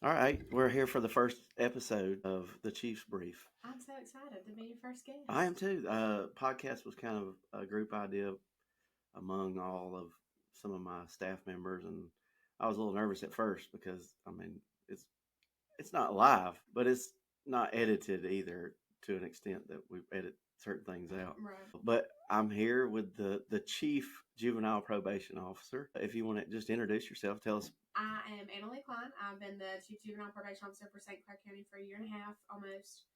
All right, we're here for the first episode of the Chief's Brief. I'm so excited to be your first I am guest. too. Podcast was kind of a group idea among all of some of my staff members, and I was a little nervous at first because it's it's not live, but it's not edited either to an extent that we edit certain things out. Right. But I'm here with the Chief Juvenile Probation Officer. If you want to just introduce yourself, tell us. I am Anna Leigh Cline. I've been the Chief Juvenile Probation Officer for St.Clair County for a year and a half, almost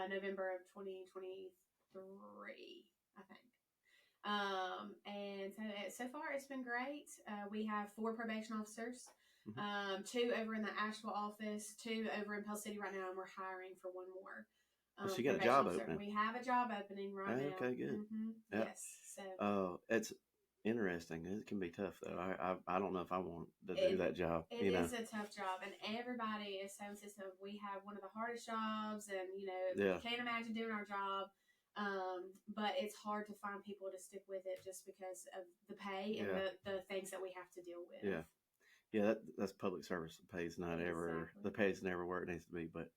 November of 2023, I think. And so far it's been great. We have 4 probation officers, Mhm. 2 over in the Asheville office, 2 over in Pell City right now, and we're hiring for 1 more So you got a probation job officer. opening. We have a job opening right now. Okay, good. Yeah. Yes. So It's interesting. It can be tough though. I don't know if I want to do it that job. it is a tough job, and everybody is so insistent. We have one of the hardest jobs, and Yeah. can't imagine doing our job. But it's hard to find people to stick with it just because of the pay and Yeah. the things that we have to deal with. Yeah. Yeah. That's public service. The pay's not ever. Exactly. The pay's never where it needs to be. But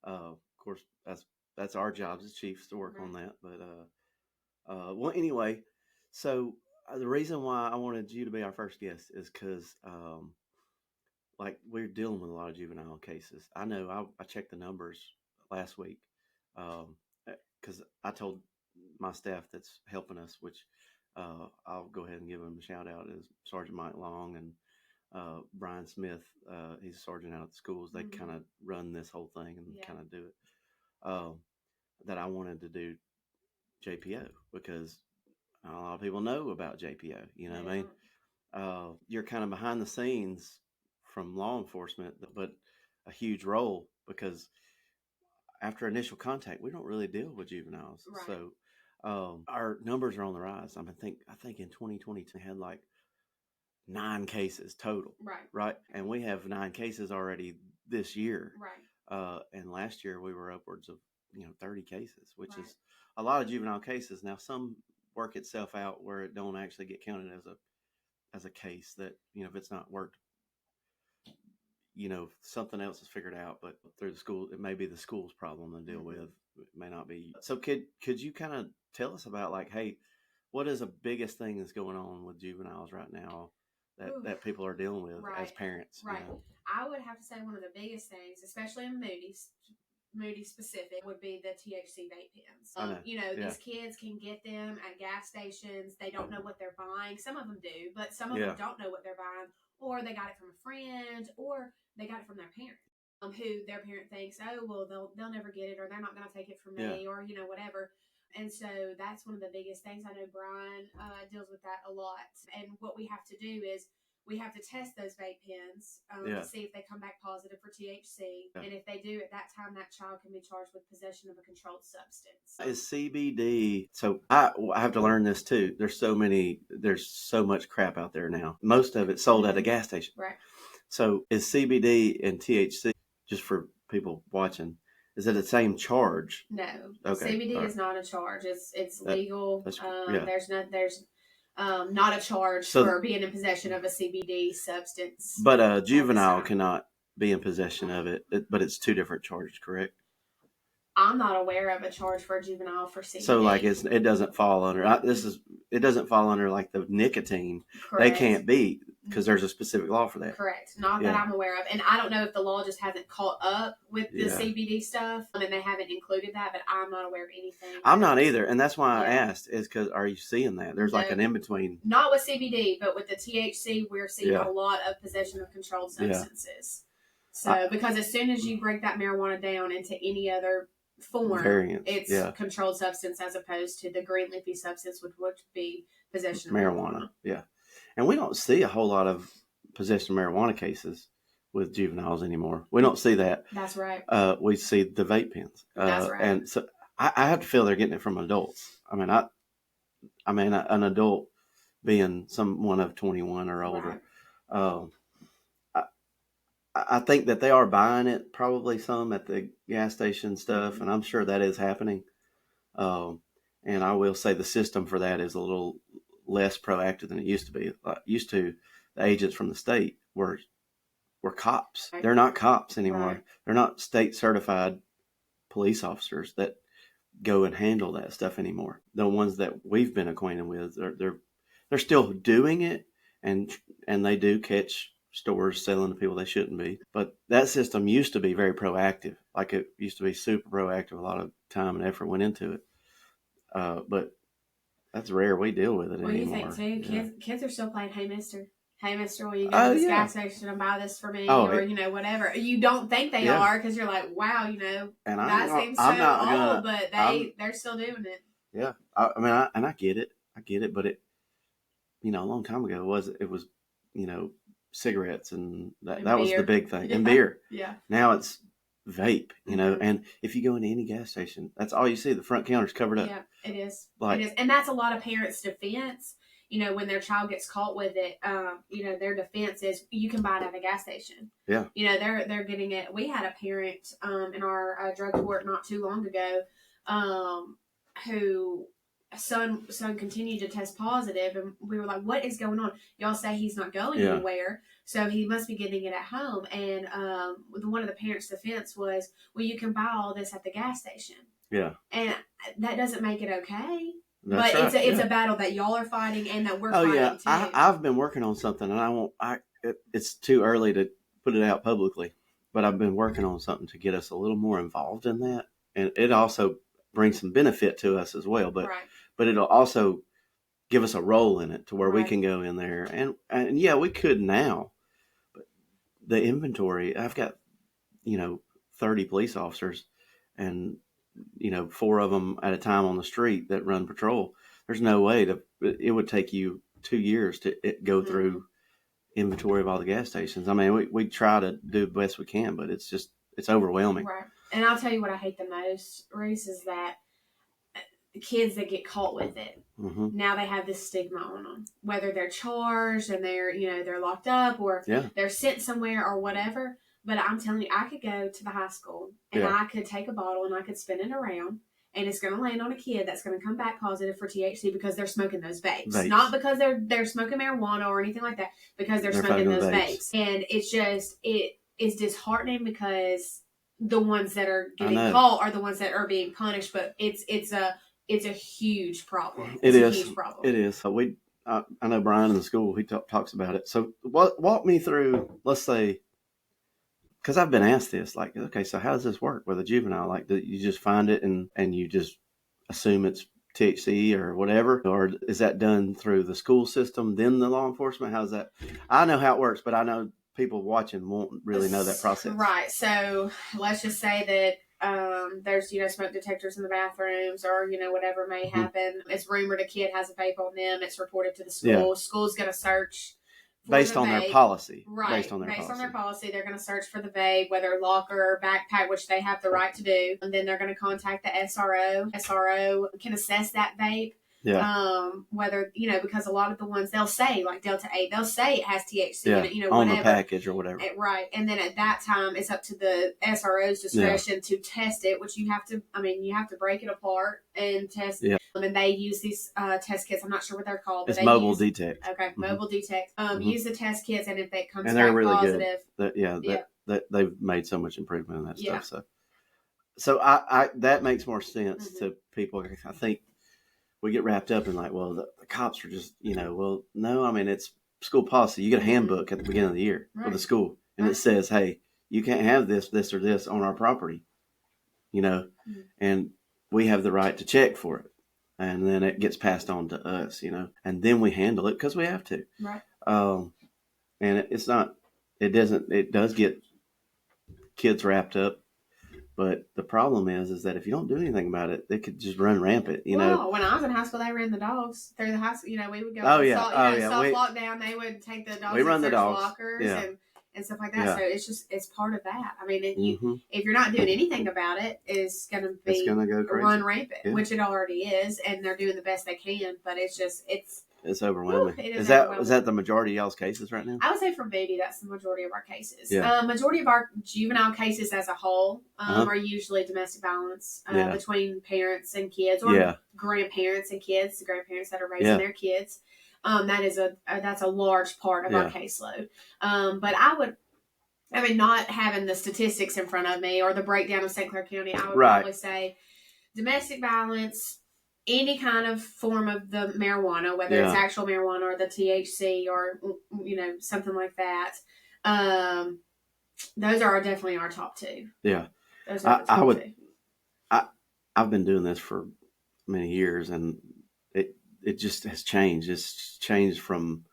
of course, that's our job as chiefs to work on Right. that. But well, anyway. So the reason why I wanted you to be our first guest is because like we're dealing with a lot of juvenile cases. I know I checked the numbers last week because I told my staff that's helping us, which I'll go ahead and give them a shout out, is Sergeant Mike Long and Brian Smith. He's a sergeant out at the schools. They kind of run this whole thing and Yeah. kind of do it. Uh, that I wanted to do JPO because not a lot of people know about JPO. You know what I mean? You're kind of behind the scenes from law enforcement, but a huge role because after initial contact, we don't really deal with juveniles. Right. So our numbers are on the rise. I think in 2022 we had like 9 cases total. Right. Right. And we have 9 cases already this year. Right. And last year we were upwards of 30 cases, which Right. is a lot of juvenile cases. Now some work itself out where it don't actually get counted as a case that if it's not worked, something else is figured out, but through the school it may be the school's problem to deal with. It may not be. So could you kind of tell us about, like, hey, what is the biggest thing that's going on with juveniles right now that people are dealing with as parents? Right. I would have to say one of the biggest things, especially in Moody specific, would be the THC vape pens. These kids can get them at gas stations. They don't know what they're buying. Some of them do, but some of them don't know what they're buying, or they got it from a friend, or they got it from their parent, who their parent thinks, oh, well, they'll never get it, or they're not going to take it from me, or whatever. And so that's one of the biggest things. I know Brian deals with that a lot. And what we have to do is we have to test those vape pens to see if they come back positive for THC. And if they do, at that time, that child can be charged with possession of a controlled substance. Is CBD? So I have to learn this too. There's so much crap out there now. Most of it sold at a gas station. Right. So is CBD and THC, just for people watching, is it the same charge? No. Okay. CBD is not a charge. It's legal. There's not a charge for being in possession of a CBD substance. But a juvenile cannot be in possession of it, but it's 2 different charges, correct? I'm not aware of a charge for a juvenile for CBD. So like it doesn't fall under it doesn't fall under like the nicotine. Correct. They can't be, because there's a specific law for that. Correct. Not that I'm aware of. And I don't know if the law just hasn't caught up with the CBD stuff and they haven't included that, but I'm not aware of anything. I'm not either. And that's why I asked, is because are you seeing that? There's like an in-between. Not with CBD, but with the THC, we're seeing a lot of possession of controlled substances. So because as soon as you break that marijuana down into any other form, variants, it's controlled substance as opposed to the green leafy substance, which would be possession of marijuana. Yeah. And we don't see a whole lot of possession of marijuana cases with juveniles anymore. We don't see that. That's right. We see the vape pens. That's right. And so I have to feel they're getting it from adults. I mean, an adult being someone of 21 or older. Right. I think that they are buying it, probably some at the gas station stuff, and I'm sure that is happening. And I will say the system for that is a little less proactive than it used to be. The agents from the state were were cops. Right. They're not cops anymore. Right. They're not state certified police officers that go and handle that stuff anymore. The ones that we've been acquainted with, they're still doing it, and they do catch stores selling to people they shouldn't be. But that system used to be very proactive. Like, it used to be super proactive. A lot of time and effort went into it. But that's rare. We deal with it anymore. You think too? Kids are still playing Hey Mister. Hey Mister, will you go to this gas station and buy this for me? Or whatever. You don't think they are, because you're like, wow, and that seems so old, but they're still doing it. Yeah. I get it, but it, a long time ago it was cigarettes, and that was the big thing. And beer. Yeah. Now it's vape, and if you go into any gas station, that's all you see. The front counter's covered up. Yeah, it is. It is. And that's a lot of parents' defense. When their child gets caught with it, their defense is, you can buy it at a gas station. Yeah. They're getting it. We had a parent in our drug court not too long ago, who son continued to test positive, and we were like, what is going on? Y'all say he's not going anywhere, so he must be getting it at home. And one of the parents' defense was, well, you can buy all this at the gas station. Yeah. And that doesn't make it okay. That's but right. it's a battle that y'all are fighting and that we're fighting too. I've been working on something, and it's too early to put it out publicly, but I've been working on something to get us a little more involved in that, and it also brings some benefit to us as well. But it'll also give us a role in it to where we can go in there, and we could now, but the inventory, I've got 30 police officers, and 4 of them at a time on the street that run patrol. There's no way it would take you 2 years to go through inventory of all the gas stations. I mean, we try to do the best we can, but it's overwhelming. Right. And I'll tell you what I hate the most, Reese, is that the kids that get caught with it, now they have this stigma on them, whether they're charged and they're locked up, or they're sent somewhere or whatever. But I'm telling you, I could go to the high school and I could take a bottle and I could spin it around, and it's going to land on a kid that's going to come back positive for THC because they're smoking those vapes. Not because they're smoking marijuana or anything like that, because they're smoking those vapes. And it's just, it is disheartening, because the ones that are getting caught are the ones that are being punished. But it's a huge problem. It's a huge problem. It is. So I know Brian in the school, he talks about it. So walk me through, let's say, because I've been asked this, like, okay, so how does this work with a juvenile? Like, do you just find it and you just assume it's THC or whatever? Or is that done through the school system, then the law enforcement? How's that? I know how it works, but I know people watching won't really know that process. Right. So let's just say that there's, smoke detectors in the bathrooms, or, whatever may happen. It's rumored a kid has a vape on them. It's reported to the school. Yeah. School's going to search based on their policy. Right. Based on their policy, they're going to search for the vape, whether locker or backpack, which they have the right to do. And then they're going to contact the SRO. SRO can assess that vape. Yeah. Whether, because a lot of the ones they'll say, like Delta 8, they'll say it has THC in it, on the package or whatever. Right. And then at that time, it's up to the SRO's discretion to test it, which you have to break it apart and test it. And they use these test kits. I'm not sure what they're called. But it's mobile detect. Okay, mobile detect. Use the test kits, and if it comes and they're back really positive. Good. They've made so much improvement in that stuff. So I that makes more sense to people. I think we get wrapped up in like, well, the cops are just, well, no, I mean, it's school policy. You get a handbook at the beginning of the year for the school, and it says, hey, you can't have this or this on our property, and we have the right to check for it. And then it gets passed on to us, and then we handle it because we have to. Right. And it does get kids wrapped up. But the problem is that if you don't do anything about it, they could just run rampant, Well, when I was in high school, they ran the dogs through the high school. We would go soft lockdown. They would take the dogs and search lockers and stuff like that. Yeah. So it's part of that. I mean, if you're not doing anything about it, it's going to be go crazy. Run rampant, which it already is, and they're doing the best they can. But it's overwhelming. Is that the majority of y'all's cases right now? I would say for baby, that's the majority of our cases. Yeah. Majority of our juvenile cases as a whole are usually domestic violence between parents and kids, or grandparents and kids, the grandparents that are raising their kids. That's a large part of our caseload. But I mean, not having the statistics in front of me or the breakdown of St. Clair County, I would probably say domestic violence, any kind of form of the marijuana, whether it's actual marijuana or the THC or, you know, something like that. Those are definitely our top two. Yeah. Those are the top two. I've been doing this for many years, and it just has changed. It's changed from,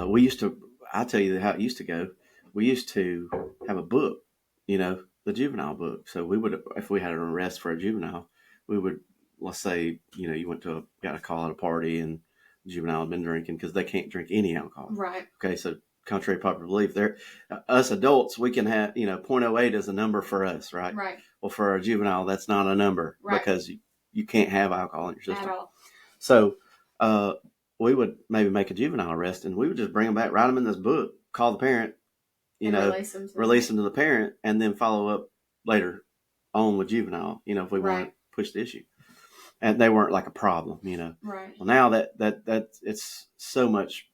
we used to, I'll tell you how it used to go. We used to have a book, you know, the juvenile book. So we would, if we had an arrest for a juvenile, we would, let's say, you know, you got a call at a party and the juvenile had been drinking, because they can't drink any alcohol. Right. Okay. So contrary to popular belief, us adults, we can have, you know, 0.08 is a number for us, right? Right. Well, for a juvenile, that's not a number, right, because you can't have alcohol in your system. At all. So we would maybe make a juvenile arrest, and we would just bring them back, write them in this book, call the parent, you know, release them to the parent, and then follow up later on with juvenile, you know, if we want to push the issue. And they weren't like a problem, you know. Right. Well, now that it's so much,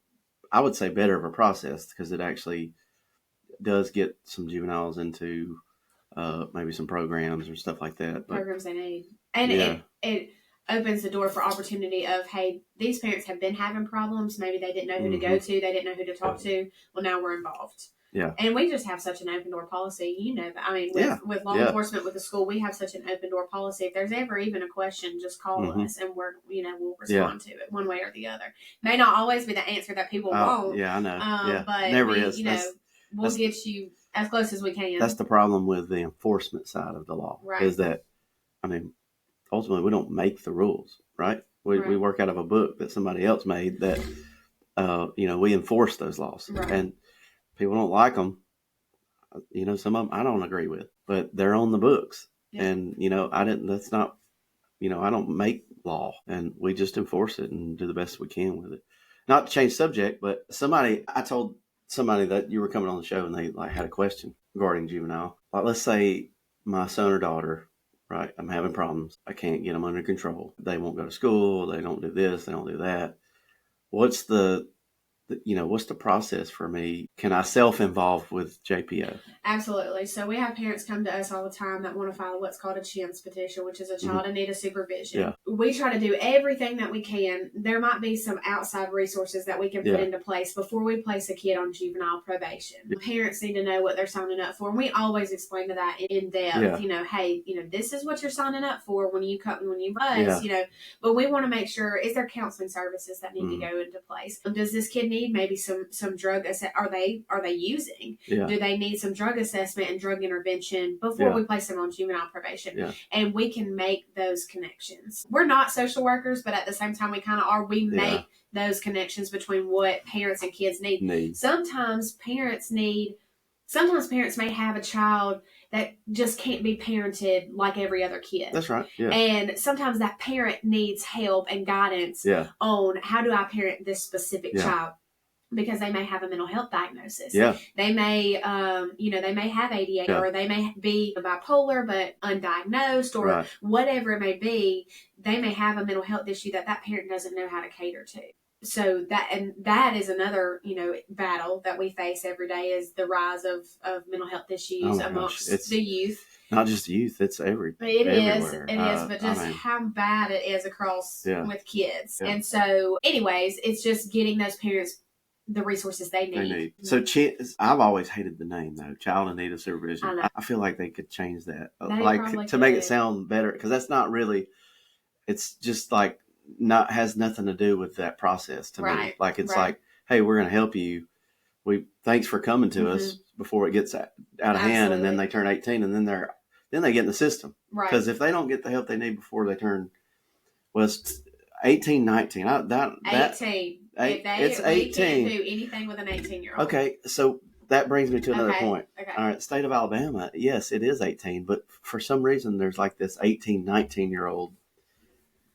I would say, better of a process, because it actually does get some juveniles into maybe some programs or stuff like that. But, programs they need. And it opens the door for opportunity of, hey, these parents have been having problems. Maybe they didn't know who to go to. They didn't know who to talk to. Well, now we're involved. Yeah. And we just have such an open door policy. You know that. I mean, with law enforcement, with the school, we have such an open door policy. If there's ever even a question, just call us, and we'll respond to it one way or the other. May not always be the answer that people want. Yeah, I know. But never is. You know, we'll get you as close as we can. That's the problem with the enforcement side of the law. Right. Is that, I mean, ultimately we don't make the rules, right? We work out of a book that somebody else made that, you know, we enforce those laws. Right. And people don't like them. You know, some of them I don't agree with, but they're on the books. Yeah. And, you know, that's not, you know, I don't make law, and we just enforce it and do the best we can with it. Not to change subject, but I told somebody that you were coming on the show, and they like had a question regarding juvenile. Like, let's say my son or daughter, right? I'm having problems. I can't get them under control. They won't go to school. They don't do this. They don't do that. What's the process for me? Can I self-involve with JPO? Absolutely. So we have parents come to us all the time that want to file what's called a CHIMS petition, which is a child in need of supervision. Yeah. We try to do everything that we can. There might be some outside resources that we can put into place before we place a kid on juvenile probation. Yeah. Parents need to know what they're signing up for, and we always explain to that in depth. Yeah. You know, hey, you know, this is what you're signing up for when you bus. You know, but we want to make sure, is there counseling services that need to go into place? Does this kid need maybe some drug are they using? Yeah. Do they need some drug assessment and drug intervention before we place them on juvenile probation? Yeah. And we can make those connections. We're not social workers, but at the same time we kind of are. We make those connections between what parents and kids need. Sometimes parents may have a child that just can't be parented like every other kid. That's right. Yeah. And sometimes that parent needs help and guidance on how do I parent this specific child. Because they may have a mental health diagnosis. Yeah. They may, they may have ADHD, or they may be bipolar but undiagnosed, or whatever it may be. They may have a mental health issue that parent doesn't know how to cater to. So that is another, you know, battle that we face every day, is the rise of mental health issues amongst the youth. Not just youth, it's everywhere. It is, but just how bad it is across with kids. Yeah. And so, anyways, it's just getting those parents the resources they need. So I've always hated the name, though, Child in Need of Supervision. I feel like they could change that, make it sound better, because that's not really. It's just like has nothing to do with that process to me. Like it's like, hey, we're going to help you. Thanks for coming to us before it gets out of hand, and then they turn 18, and then they get in the system. Right. Because if they don't get the help they need before they turn, it's 18, 19. 18. It's 18. We can't do anything with an 18-year-old. Okay, so that brings me to another point. Okay. All right, state of Alabama, yes, it is 18, but for some reason there's like this 18, 19-year-old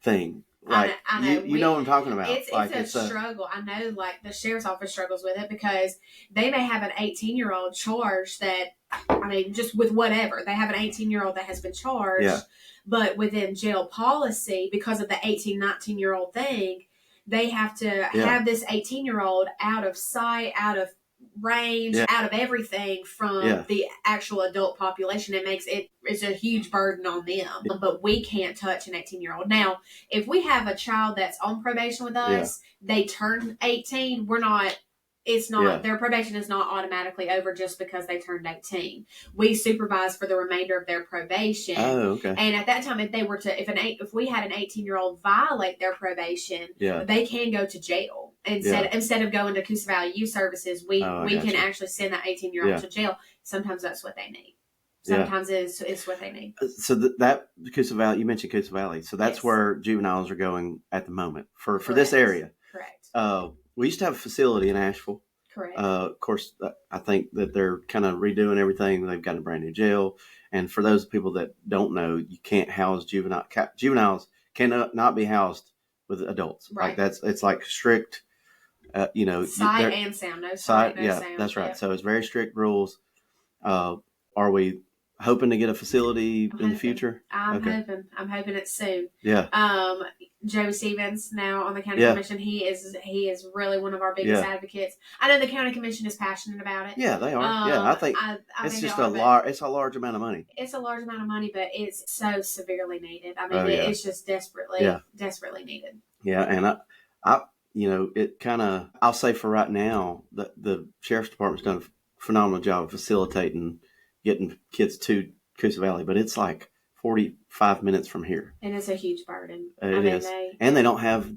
thing. Like, I know. You know what I'm talking about. It's a struggle. I know, like, the sheriff's office struggles with it, because they may have an 18-year-old charged that, I mean, just with whatever. They have an 18-year-old that has been charged, but within jail policy, because of the 18, 19-year-old thing, they have to have this 18-year-old out of sight, out of range, out of everything from the actual adult population. It's a huge burden on them. But we can't touch an 18-year-old. Now, if we have a child that's on probation with us, they turn 18, their probation is not automatically over just because they turned 18. We supervise for the remainder of their probation. Oh, okay. And at that time, if we had an 18-year-old violate their probation, they can go to jail. Instead of going to Coosa Valley Youth Services, we can actually send that 18-year-old to jail. Sometimes that's what they need. Sometimes it's what they need. So that Coosa Valley, you mentioned Coosa Valley. So that's where juveniles are going at the moment for this area. Correct. We used to have a facility in Asheville. Correct. Of course, I think that they're kind of redoing everything. They've got a brand new jail. And for those people that don't know, you can't house juveniles cannot be housed with adults. Right. Like it's like strict, sight and sound. No sight, no sound. That's right. Yep. So it's very strict rules. Are we hoping to get a facility in the future? I'm hoping it's soon. Yeah. Joe Stevens now on the county commission. He is really one of our biggest advocates. I know the county commission is passionate about it. Yeah, they are. I think it's just it's a large amount of money. It's a large amount of money, but it's so severely needed. I mean, it's just desperately needed. Yeah, and I it kind of, I'll say for right now, the sheriff's department's done a phenomenal job of facilitating getting kids to Coosa Valley, but it's like 45 minutes from here. And it's a huge burden. It is. And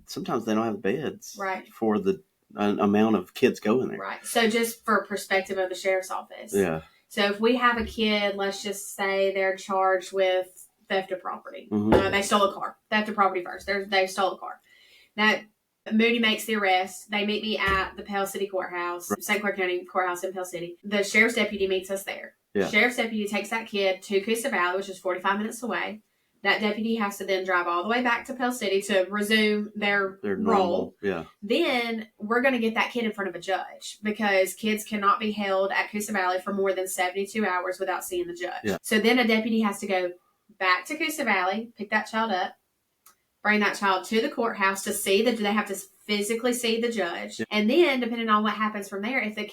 sometimes they don't have beds for the amount of kids going there. Right. So just for perspective of the sheriff's office. Yeah. So if we have a kid, let's just say they're charged with theft of property. Mm-hmm. They stole a car. Theft of property first. They stole a car. That Moody makes the arrest. They meet me at the Pell City Courthouse, St. Clair County Courthouse in Pell City. The sheriff's deputy meets us there. Yeah. Sheriff's deputy takes that kid to Coosa Valley, which is 45 minutes away. That deputy has to then drive all the way back to Pell City to resume their role. Yeah. Then we're going to get that kid in front of a judge because kids cannot be held at Coosa Valley for more than 72 hours without seeing the judge. Yeah. So then a deputy has to go back to Coosa Valley, pick that child up, bring that child to the courthouse to see they have to physically see the judge. Yeah. And then depending on what happens from there, if the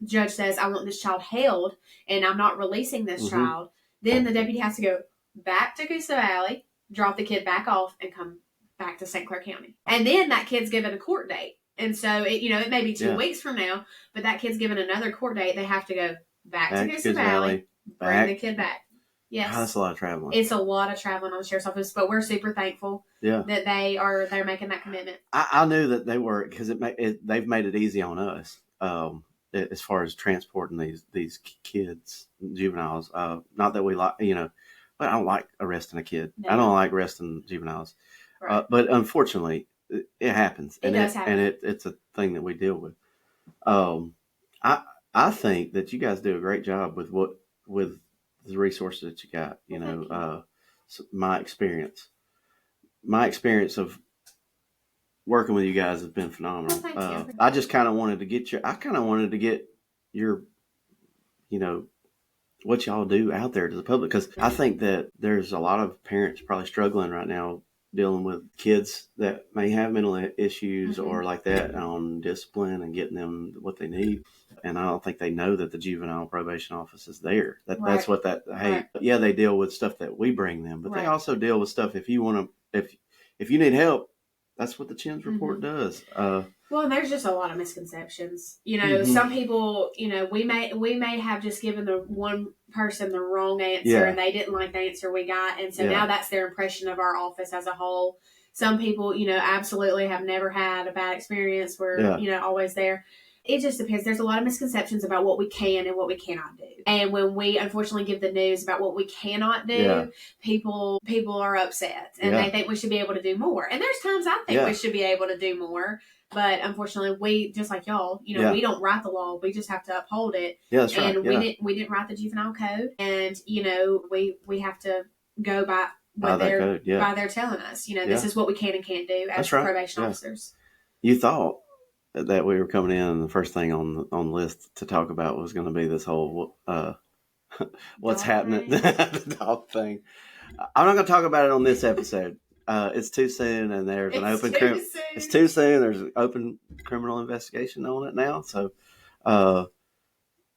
judge says, I want this child held and I'm not releasing this child, then the deputy has to go back to Coosa Valley, drop the kid back off and come back to St. Clair County. And then that kid's given a court date. And so it may be 2 weeks from now, but that kid's given another court date. They have to go back to Coosa Valley, bring the kid back. Yes. That's a lot of traveling. It's a lot of traveling on the sheriff's office, but we're super thankful that they're making that commitment. I knew that they were, because they've made it easy on us as far as transporting these kids, juveniles. Not that we like, but I don't like arresting a kid. No. I don't like arresting juveniles. Right. But unfortunately, it happens. It does happen. And it's a thing that we deal with. I think that you guys do a great job with the resources that you got. So my experience of working with you guys has been phenomenal. Well, thank you. I just kind of wanted to get your, what y'all do out there to the public, because I think that there's a lot of parents probably struggling right now dealing with kids that may have mental issues or like that on discipline and getting them what they need. And I don't think they know that the juvenile probation office is there. That's what they deal with stuff that we bring them, but they also deal with stuff if you need help. That's what the CHIMS report does. Well, and there's just a lot of misconceptions. Some people, we may have just given the one person the wrong answer and they didn't like the answer we got. And so now that's their impression of our office as a whole. Some people, absolutely have never had a bad experience. We're, always there. It just depends. There's a lot of misconceptions about what we can and what we cannot do. And when we unfortunately give the news about what we cannot do, people are upset and they think we should be able to do more. And there's times I think we should be able to do more. But unfortunately, we, just like y'all, we don't write the law. We just have to uphold it. Yeah, that's right. And we didn't write the juvenile code. And, we have to go by what they're telling us. This is what we can and can't do as probation officers. You thought that we were coming in and the first thing on the list to talk about was going to be this whole what's happening, the dog thing. I'm not going to talk about it on this episode. It's too soon, and there's an open. It's too soon. There's an open criminal investigation on it now, so Yeah.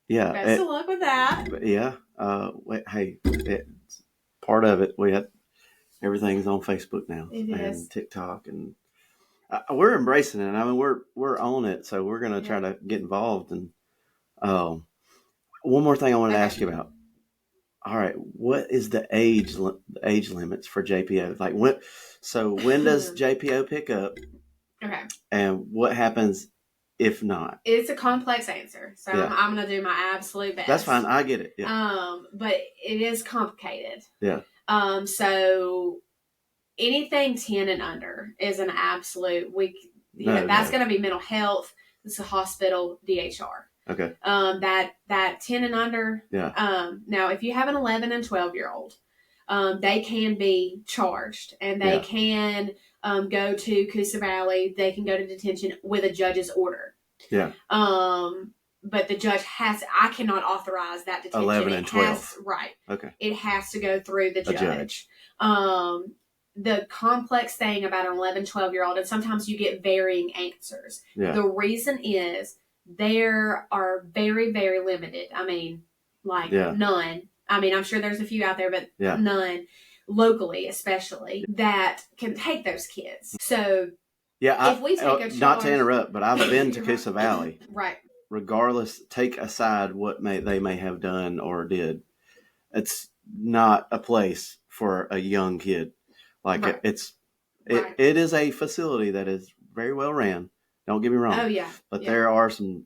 Best of luck with that. Yeah. Hey, part of it, everything's on Facebook now and TikTok, and we're embracing it. I mean, we're on it, so we're going to try to get involved. And one more thing I wanted to ask you about. All right, what is the age limits for JPO? Like when does JPO pick up? Okay. And what happens if not? It's a complex answer, so I'm going to do my absolute best. That's fine. I get it. Yeah. But it is complicated. Yeah. So anything 10 and under is an absolute. That's going to be mental health. It's a hospital, DHR. Okay. That 10 and under. Yeah. Now, if you have an 11 and 12-year-old, they can be charged, and they can go to Coosa Valley. They can go to detention with a judge's order. Yeah. But the judge I cannot authorize that detention. 11 and 12. Right. Okay. It has to go through the judge. The complex thing about an 11, 12-year-old, and sometimes you get varying answers. Yeah. The reason is there are very, very limited. I mean, none. I mean, I'm sure there's a few out there, but none locally, especially, that can take those kids. So, if we take a charge, not to interrupt, but I've been to Coosa Valley. Right. Regardless, take aside what they may have done or did, it's not a place for a young kid. Like it is a facility that is very well ran. Don't get me wrong. Oh yeah. But there are some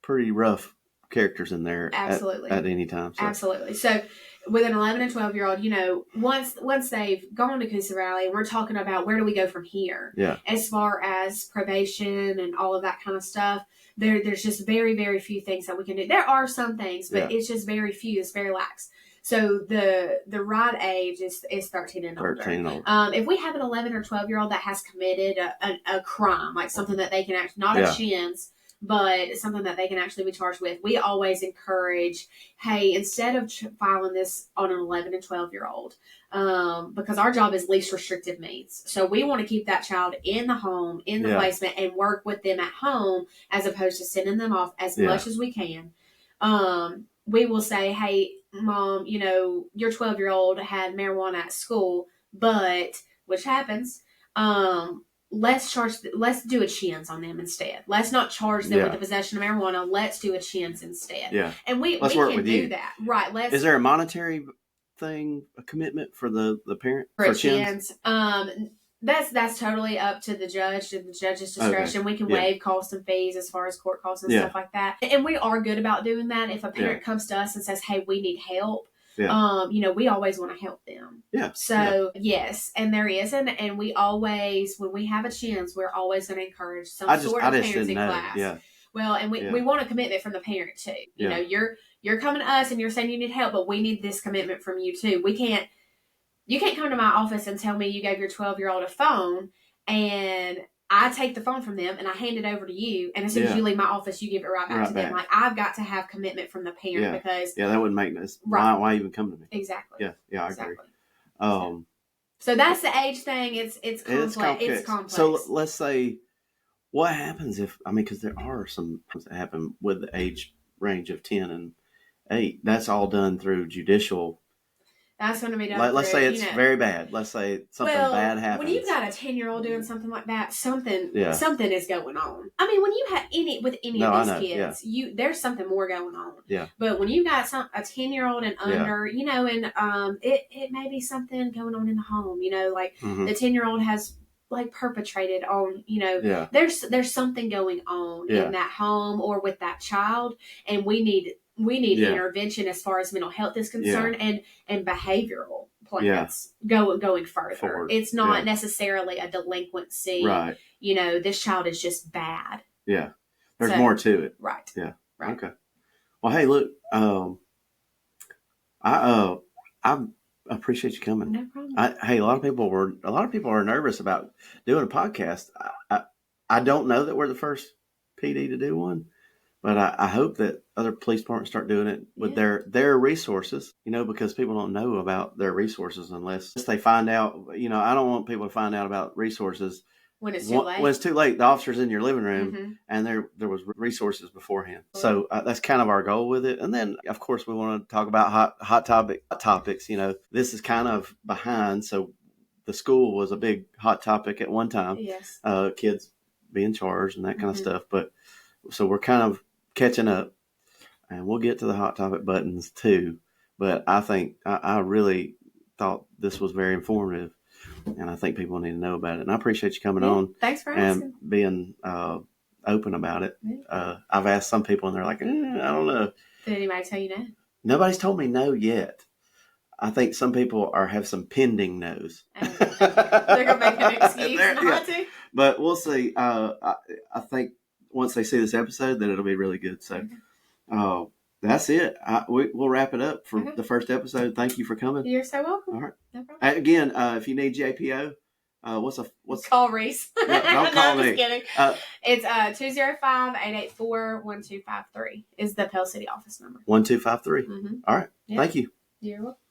pretty rough characters in there. Absolutely. At any time. So. Absolutely. So with an 11 and 12-year-old, once they've gone to Coosa Valley, we're talking about where do we go from here? Yeah. As far as probation and all of that kind of stuff, there's just very, very few things that we can do. There are some things, but it's just very few. It's very lax. So the right age is 13 and older. 13 and older. If we have an 11 or 12-year-old that has committed a crime, like something that they can actually, not a CHIMS, but something that they can actually be charged with, we always encourage, hey, instead of filing this on an 11 and 12-year-old, because our job is least restrictive means. So we want to keep that child in the home, in the placement, and work with them at home as opposed to sending them off as much as we can. We will say, hey, Mom, your 12-year-old had marijuana at school, but, which happens, let's do a CHIMS on them instead. Let's not charge them with the possession of marijuana. Let's do a CHIMS instead. Yeah. And we can do that. Right. Is there a monetary thing, a commitment for the parent? For CHIMS? That's totally up to the judge, to the judge's discretion. Okay. We can waive costs and fees as far as court costs and stuff like that. And we are good about doing that. If a parent comes to us and says, hey, we need help, we always want to help them. Yeah. So, yes, and there is. And we always, when we have a CHIMS, we're always going to encourage some sort of parenting class. Yeah. Well, and we want a commitment from the parent, too. You know, you're coming to us and you're saying you need help, but we need this commitment from you, too. You can't come to my office and tell me you gave your 12-year-old a phone and I take the phone from them and I hand it over to you. And as soon as you leave my office, you give it right back to them. Like, I've got to have commitment from the parent because. Yeah, that wouldn't make sense. Right. Why even come to me? Exactly. Yeah, I agree. So that's the age thing. It's complex. It's complex. So let's say, what happens because there are some things that happen with the age range of 10 and 8. That's all done through judicial. That's going to be done. Let's say it's very bad. Let's say something bad happens. When you've got a 10-year-old doing something like that, something is going on. I mean, when you have any of these kids, there's something more going on. Yeah. But when you've got a 10-year-old and under, and it may be something going on in the home. Like the 10-year-old has like perpetrated on. There's something going on in that home or with that child, and we need intervention as far as mental health is concerned and behavioral plans going further. Forward. It's not necessarily a delinquency. Right. This child is just bad. Yeah. There's more to it. Right. Yeah. Right. Okay. Well, hey, look, I appreciate you coming. No problem. A lot of people are nervous about doing a podcast. I don't know that we're the first PD to do one. But I hope that other police departments start doing it with their resources, because people don't know about their resources unless they find out. I don't want people to find out about resources When it's too late. When it's too late, the officer's in your living room, and there was resources beforehand. So that's kind of our goal with it. And then, of course, we want to talk about hot topics. You know, this is kind of behind. So the school was a big hot topic at one time. Yes. Kids being charged and that kind of stuff. But so we're kind of catching up, and we'll get to the hot topic buttons too. But I think I really thought this was very informative. And I think people need to know about it. And I appreciate you coming on. Thanks for asking. And being open about it. I've asked some people, and they're like, I don't know. Did anybody tell you no? Nobody's told me no yet. I think some people have some pending no's. They're going to make an excuse not to. But we'll see. I think once they see this episode, that it'll be really good. So that's it. We'll wrap it up for the first episode. Thank you for coming. You're so welcome. All right. No problem. Again, if you need JPO, what's call Reese. Don't call me. I'm just kidding. It's 205-884-1253 is the Pell City office number. 1253. All right. Yeah. Thank you. You're welcome.